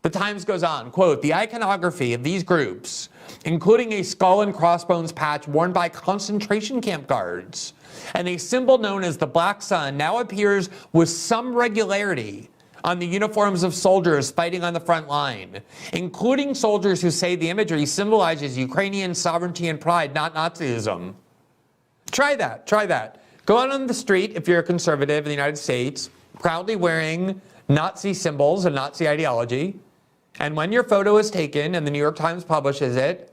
The Times goes on, quote, the iconography of these groups, including a skull and crossbones patch worn by concentration camp guards and a symbol known as the Black Sun, now appears with some regularity on the uniforms of soldiers fighting on the front line, including soldiers who say the imagery symbolizes Ukrainian sovereignty and pride, not Nazism. Try that, try that. Go out on the street if you're a conservative in the United States, proudly wearing Nazi symbols and Nazi ideology, and when your photo is taken and the New York Times publishes it,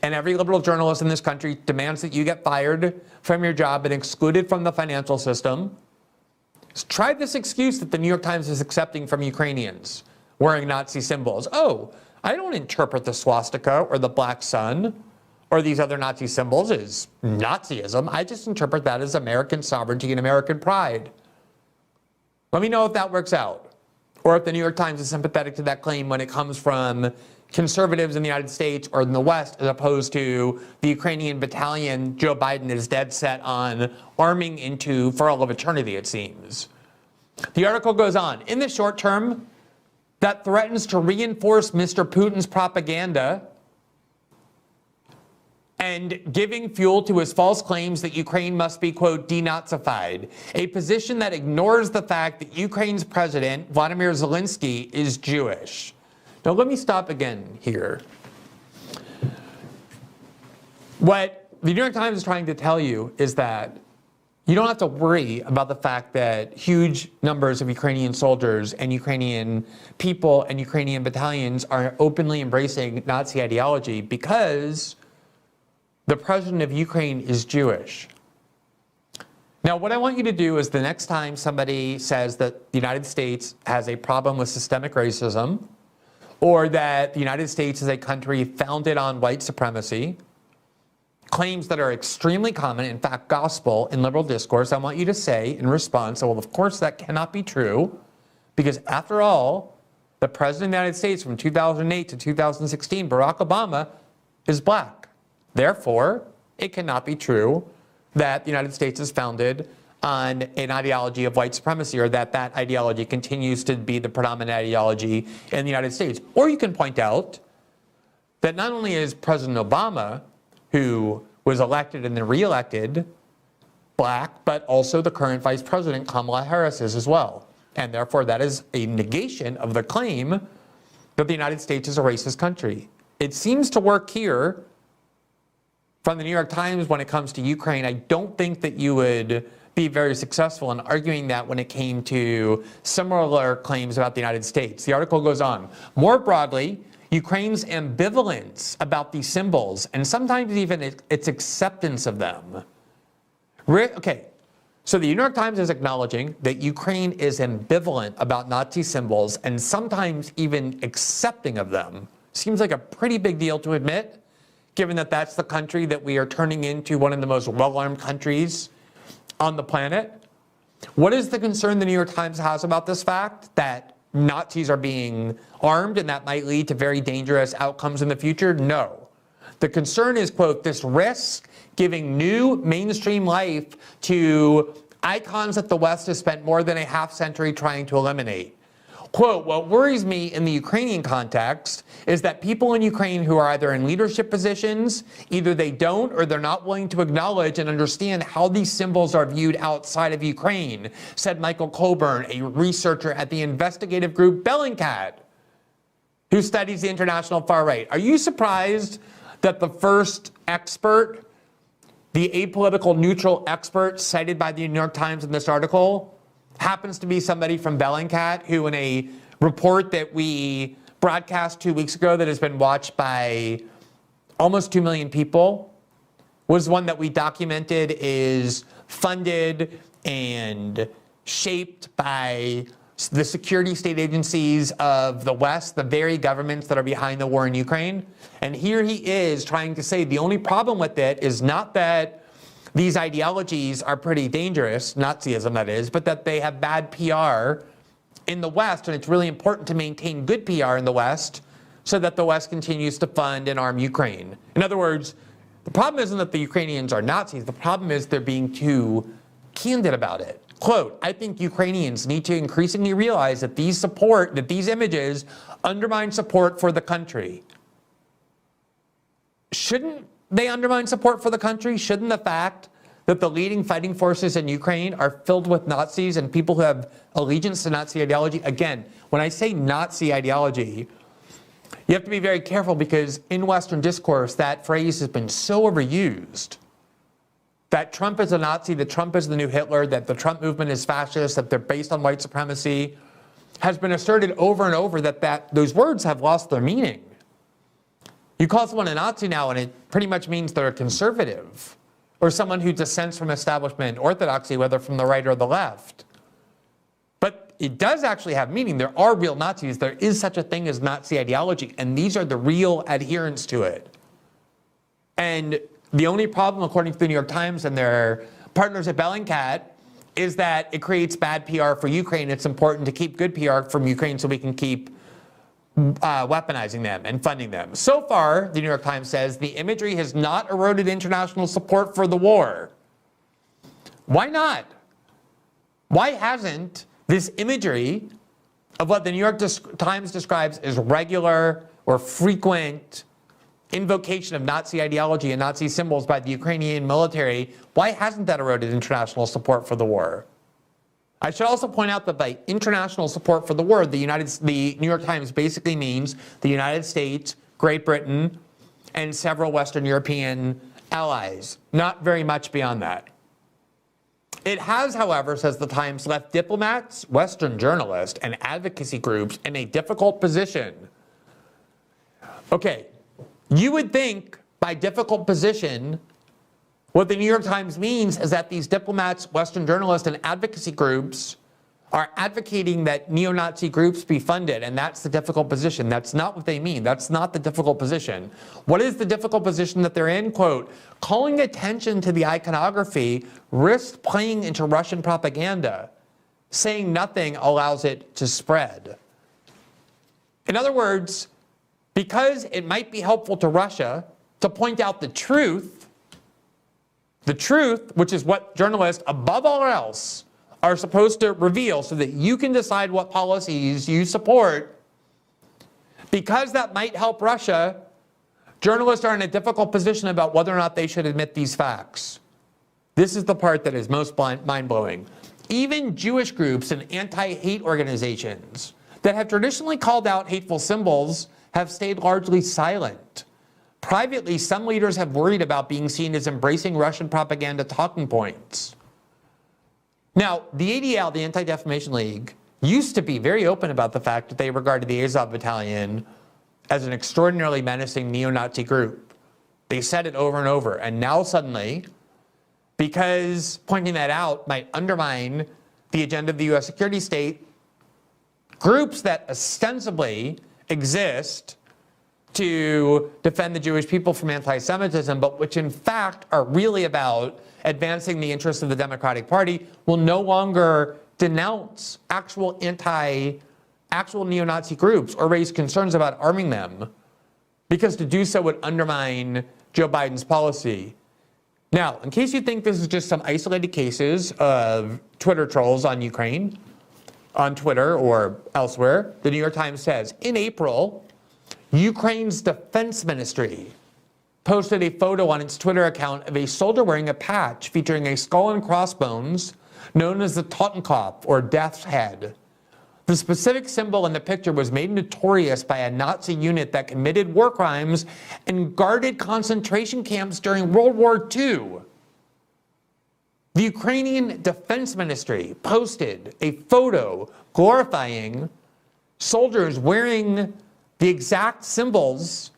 and every liberal journalist in this country demands that you get fired from your job and excluded from the financial system, try this excuse that the New York Times is accepting from Ukrainians wearing Nazi symbols. Oh, I don't interpret the swastika or the Black Sun or these other Nazi symbols as Nazism. I just interpret that as American sovereignty and American pride. Let me know if that works out, or if the New York Times is sympathetic to that claim when it comes from conservatives in the United States or in the West, as opposed to the Ukrainian battalion Joe Biden is dead set on arming into for all of eternity, it seems. The article goes on, in the short term, that threatens to reinforce Mr. Putin's propaganda and giving fuel to his false claims that Ukraine must be, quote, denazified, a position that ignores the fact that Ukraine's president, Vladimir Zelensky, is Jewish. Now, let me stop again here. What the New York Times is trying to tell you is that you don't have to worry about the fact that huge numbers of Ukrainian soldiers and Ukrainian people and Ukrainian battalions are openly embracing Nazi ideology because the president of Ukraine is Jewish. Now, what I want you to do is the next time somebody says that the United States has a problem with systemic racism, or that the United States is a country founded on white supremacy, claims that are extremely common, in fact, gospel in liberal discourse, I want you to say in response, well, of course that cannot be true, because after all, the president of the United States from 2008 to 2016, Barack Obama, is black. Therefore, it cannot be true that the United States is founded on an ideology of white supremacy, or that that ideology continues to be the predominant ideology in the United States. Or you can point out that not only is President Obama, who was elected and then reelected, black, but also the current Vice President, Kamala Harris, is as well. And therefore, that is a negation of the claim that the United States is a racist country. It seems to work here from the New York Times when it comes to Ukraine. I don't think that you would be very successful in arguing that when it came to similar claims about the United States. The article goes on. More broadly, Ukraine's ambivalence about these symbols, and sometimes even its acceptance of them. Okay, so the New York Times is acknowledging that Ukraine is ambivalent about Nazi symbols and sometimes even accepting of them. Seems like a pretty big deal to admit, given that that's the country that we are turning into one of the most well-armed countries on the planet. What is the concern the New York Times has about this fact, that Nazis are being armed and that might lead to very dangerous outcomes in the future? No. The concern is, quote, this risk giving new mainstream life to icons that the West has spent more than a half century trying to eliminate. Quote, what worries me in the Ukrainian context is that people in Ukraine who are either in leadership positions, either they don't or they're not willing to acknowledge and understand how these symbols are viewed outside of Ukraine, said Michael Coburn, a researcher at the investigative group Bellingcat, who studies the international far right. Are you surprised that the first expert, the apolitical neutral expert cited by the New York Times in this article, happens to be somebody from Bellingcat, who in a report that we broadcast 2 weeks ago that has been watched by almost 2 million people, was one that we documented is funded and shaped by the security state agencies of the West, the very governments that are behind the war in Ukraine. And here he is trying to say the only problem with it is not that these ideologies are pretty dangerous, Nazism that is, but that they have bad PR in the West, and it's really important to maintain good PR in the West so that the West continues to fund and arm Ukraine. In other words, the problem isn't that the Ukrainians are Nazis, the problem is they're being too candid about it. Quote, I think Ukrainians need to increasingly realize that these images undermine support for the country. Shouldn't they undermine support for the country? Shouldn't the fact that the leading fighting forces in Ukraine are filled with Nazis and people who have allegiance to Nazi ideology? Again, when I say Nazi ideology, you have to be very careful because in Western discourse, that phrase has been so overused. That Trump is a Nazi, that Trump is the new Hitler, that the Trump movement is fascist, that they're based on white supremacy, has been asserted over and over that those words have lost their meaning. You call someone a Nazi now and it pretty much means they're a conservative or someone who dissents from establishment orthodoxy, whether from the right or the left. But it does actually have meaning. There are real Nazis. There is such a thing as Nazi ideology, and these are the real adherents to it. And the only problem, according to the New York Times and their partners at Bellingcat, is that it creates bad PR for Ukraine. It's important to keep good PR from Ukraine so we can keep weaponizing them and funding them. So far, the New York Times says, the imagery has not eroded international support for the war. Why not? Why hasn't this imagery of what the New York Times describes as regular or frequent invocation of Nazi ideology and Nazi symbols by the Ukrainian military, why hasn't that eroded international support for the war? I should also point out that by international support for the war, the New York Times basically means the United States, Great Britain, and several Western European allies. Not very much beyond that. It has, however, says the Times, left diplomats, Western journalists, and advocacy groups in a difficult position. Okay, you would think by difficult position, what the New York Times means is that these diplomats, Western journalists, and advocacy groups are advocating that neo-Nazi groups be funded, and that's the difficult position. That's not what they mean. That's not the difficult position. What is the difficult position that they're in? Quote, calling attention to the iconography risks playing into Russian propaganda. Saying nothing allows it to spread. In other words, because it might be helpful to Russia to point out the truth, which is what journalists, above all else, are supposed to reveal so that you can decide what policies you support. Because that might help Russia, journalists are in a difficult position about whether or not they should admit these facts. This is the part that is most mind-blowing. Even Jewish groups and anti-hate organizations that have traditionally called out hateful symbols have stayed largely silent. Privately, some leaders have worried about being seen as embracing Russian propaganda talking points. Now, the ADL, the Anti-Defamation League, used to be very open about the fact that they regarded the Azov Battalion as an extraordinarily menacing neo-Nazi group. They said it over and over, and now suddenly, because pointing that out might undermine the agenda of the US security state, groups that ostensibly exist to defend the Jewish people from anti-Semitism, but which in fact are really about advancing the interests of the Democratic Party, will no longer denounce actual neo-Nazi groups or raise concerns about arming them, because to do so would undermine Joe Biden's policy. Now, in case you think this is just some isolated cases of Twitter trolls on Ukraine, on Twitter or elsewhere, the New York Times says, in April, Ukraine's defense ministry posted a photo on its Twitter account of a soldier wearing a patch featuring a skull and crossbones known as the Totenkopf, or death's head. The specific symbol in the picture was made notorious by a Nazi unit that committed war crimes and guarded concentration camps during World War II. The Ukrainian Defense Ministry posted a photo glorifying soldiers wearing the exact symbols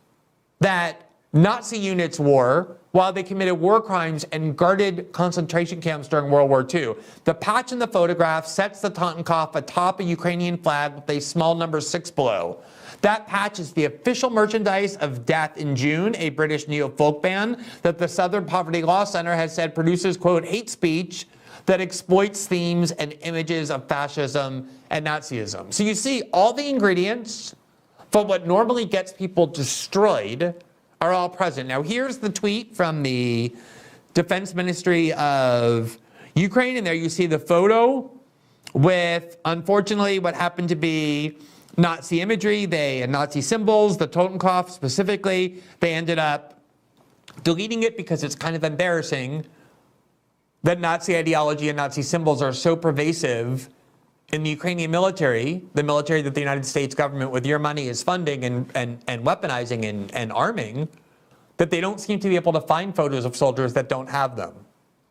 that Nazi units wore while they committed war crimes and guarded concentration camps during World War II. The patch in the photograph sets the Totenkopf atop a Ukrainian flag with a small number 6 below. That patch is the official merchandise of Death in June, a British neo-folk band that the Southern Poverty Law Center has said produces, quote, hate speech that exploits themes and images of fascism and Nazism. So you see all the ingredients for what normally gets people destroyed are all present. Now here's the tweet from the Defense Ministry of Ukraine, and there you see the photo with, unfortunately, what happened to be Nazi imagery, and Nazi symbols, the Totenkopf specifically, they ended up deleting it because it's kind of embarrassing that Nazi ideology and Nazi symbols are so pervasive in the Ukrainian military, the military that the United States government with your money is funding and weaponizing and arming, that they don't seem to be able to find photos of soldiers that don't have them.